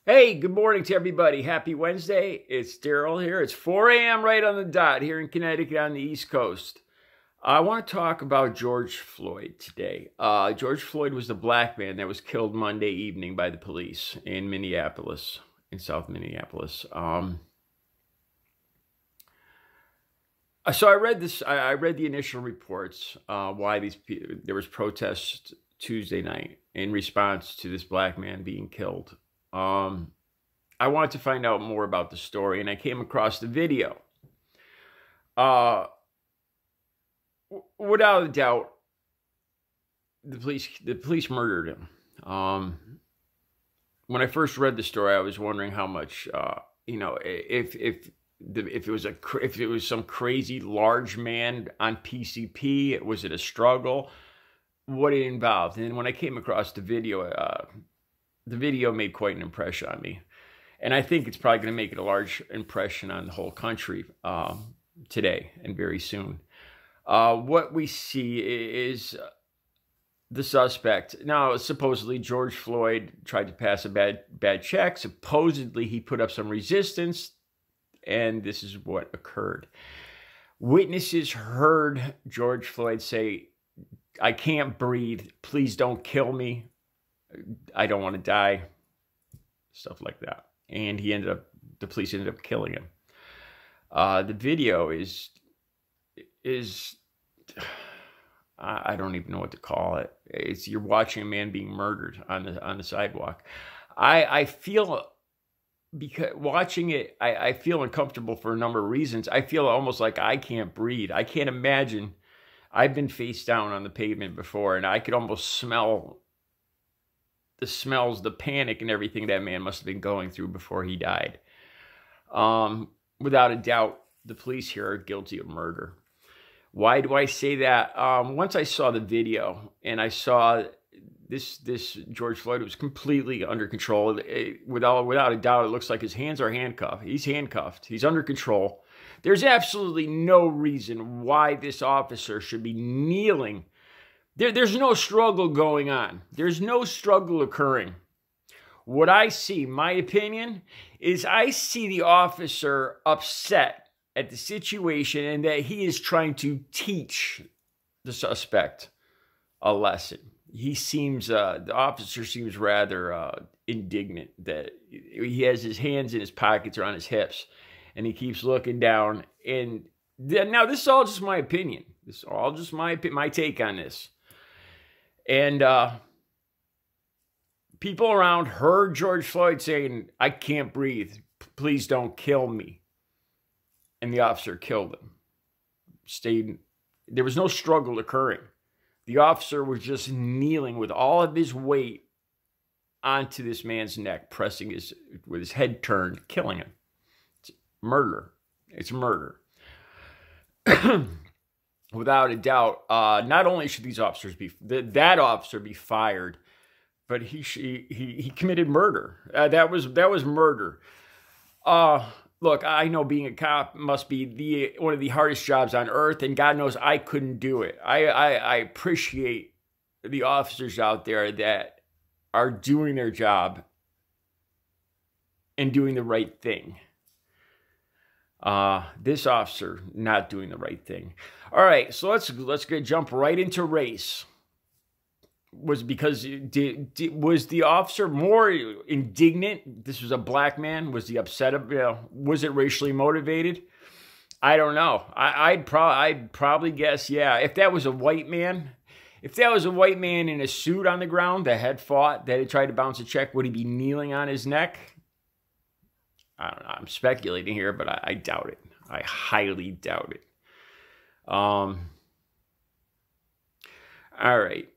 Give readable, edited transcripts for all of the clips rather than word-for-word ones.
Hey, good morning to everybody. Happy Wednesday. It's Daryl here. It's 4 a.m. right on the dot here in Connecticut on the East Coast. I want to talk about George Floyd today. George Floyd was the black man that was killed Monday evening by the police in Minneapolis, in South Minneapolis. So I read this. I read the initial reports why there was protests Tuesday night in response to this black man being killed. I wanted to find out more about the story, and I came across the video. Without a doubt, the police murdered him. When I first read the story, I was wondering how much, if it was some crazy large man on PCP, was it a struggle? What it involved? And when I came across the video made quite an impression on me. And I think it's probably going to make it a large impression on the whole country today and very soon. What we see is the suspect. Now, supposedly George Floyd tried to pass a bad check. Supposedly he put up some resistance, and this is what occurred. Witnesses heard George Floyd say, "I can't breathe. Please don't kill me. I don't want to die," stuff like that. And the police ended up killing him. The video is I don't even know what to call it. You're watching a man being murdered on the sidewalk. I feel, because watching it, I feel uncomfortable for a number of reasons. I feel almost like I can't breathe. I can't imagine. I've been face down on the pavement before, and I could almost smell the smells, the panic and everything that man must have been going through before he died. Without a doubt, the police here are guilty of murder. Why do I say that? Once I saw the video and I saw this George Floyd was completely under control. Without a doubt, it looks like his hands are handcuffed. He's handcuffed. He's under control. There's absolutely no reason why this officer should be kneeling. There's no struggle going on. There's no struggle occurring. What I see, my opinion, is I see the officer upset at the situation and that he is trying to teach the suspect a lesson. The officer seems rather indignant that he has his hands in his pockets or on his hips, and he keeps looking down. And now this is all just my opinion. This is all just my take on this. And people around heard George Floyd saying, "I can't breathe. Please don't kill me." And the officer killed him. There was no struggle occurring. The officer was just kneeling with all of his weight onto this man's neck, pressing with his head turned, killing him. It's murder. It's murder. Without a doubt, not only should these officers that officer be fired, but he committed murder. That was murder. Look, I know being a cop must be one of the hardest jobs on earth, and God knows I couldn't do it. I appreciate the officers out there that are doing their job and doing the right thing. This officer not doing the right thing. All right, so let's jump right into race. Was the officer more indignant? This was a black man. Was he upset? Was it racially motivated? I don't know. I'd probably guess yeah. If that was a white man in a suit on the ground that had fought, that had tried to bounce a check, would he be kneeling on his neck? I don't know. I'm speculating here, but I doubt it. I highly doubt it. All right.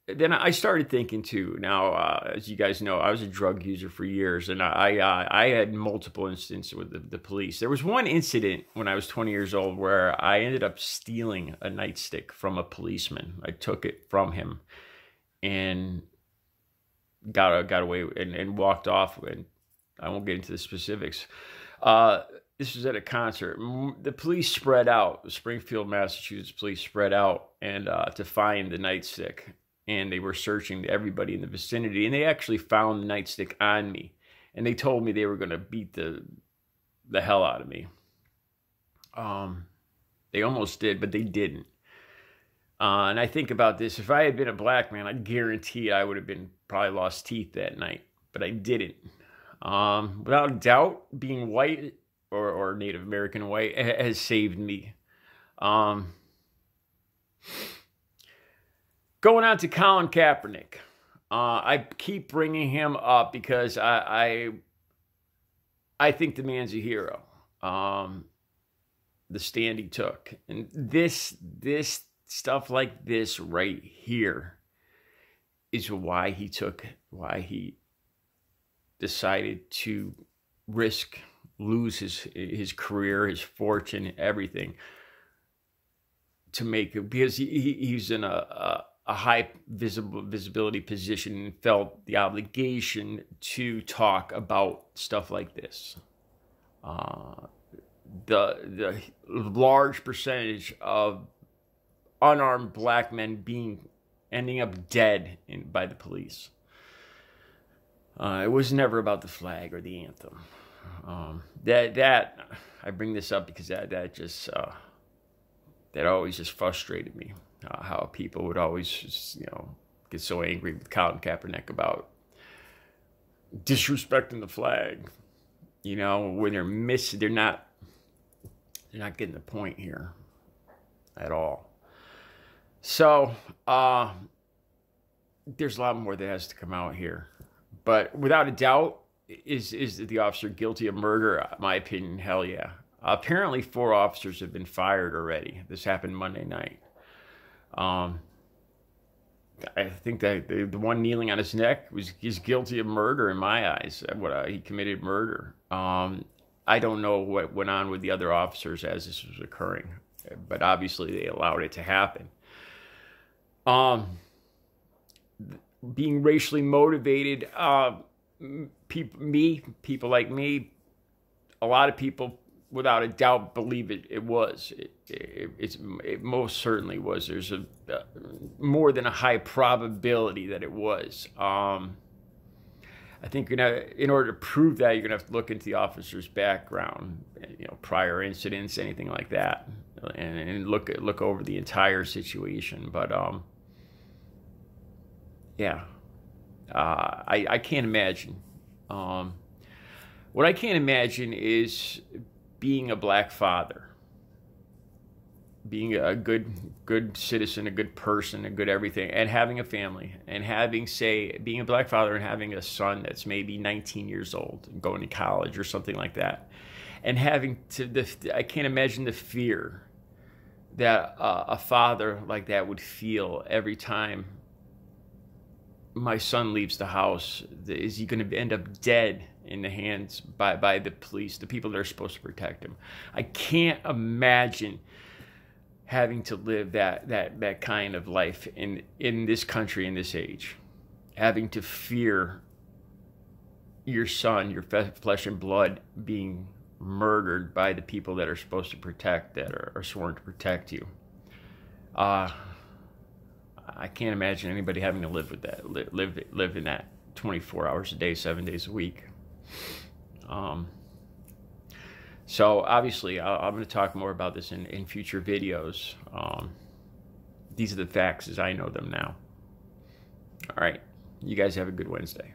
Then I started thinking too. Now, as you guys know, I was a drug user for years, and I had multiple instances with the police. There was one incident when I was 20 years old where I ended up stealing a nightstick from a policeman. I took it from him and got away and walked off. And I won't get into the specifics. This was at a concert. The police spread out. The Springfield, Massachusetts police spread out and to find the nightstick. And they were searching everybody in the vicinity. And they actually found the nightstick on me. and they told me they were going to beat the hell out of me. They almost did, but they didn't. And I think about this, if I had been a black man, I guarantee I would have probably lost teeth that night, but I didn't. Without a doubt, being white or Native American white has saved me. Going on to Colin Kaepernick. I keep bringing him up because I think the man's a hero. The stand he took. And this stuff like this right here is why he decided to lose his career, his fortune, everything to make it, because he's in a high visibility position and felt the obligation to talk about stuff like this. The large percentage of unarmed black men ending up dead by the police. It was never about the flag or the anthem. That I bring this up because that always just frustrated me. How people would always just, get so angry with Colin Kaepernick about disrespecting the flag. When they're not getting the point here at all. So there's a lot more that has to come out here. But without a doubt, is the officer guilty of murder? My opinion, hell yeah. Apparently 4 officers have been fired already. This happened Monday night. I think that the one kneeling on his neck is guilty of murder in my eyes. He committed murder. I don't know what went on with the other officers as this was occurring, but obviously they allowed it to happen. Being racially motivated, people like me, a lot of people without a doubt believe it was. It most certainly was. There's more than a high probability that it was. I think in order to prove that, you're gonna have to look into the officer's background, prior incidents, anything like that, and look over the entire situation. But yeah, I can't imagine. What I can't imagine is being a black father, being a good citizen, a good person, a good everything, and having a family, and being a black father and having a son that's maybe 19 years old and going to college or something like that, and I can't imagine the fear that a father like that would feel every time my son leaves the house. Is he going to end up dead in the hands by the police, the people that are supposed to protect him? I can't imagine having to live that kind of life in this country, in this age, having to fear your son, your flesh and blood, being murdered by the people that are supposed to protect, that are sworn to protect you. I can't imagine anybody having to live with that, live in that 24 hours a day, 7 days a week. So obviously, I'm going to talk more about this in future videos. These are the facts as I know them now. All right. You guys have a good Wednesday.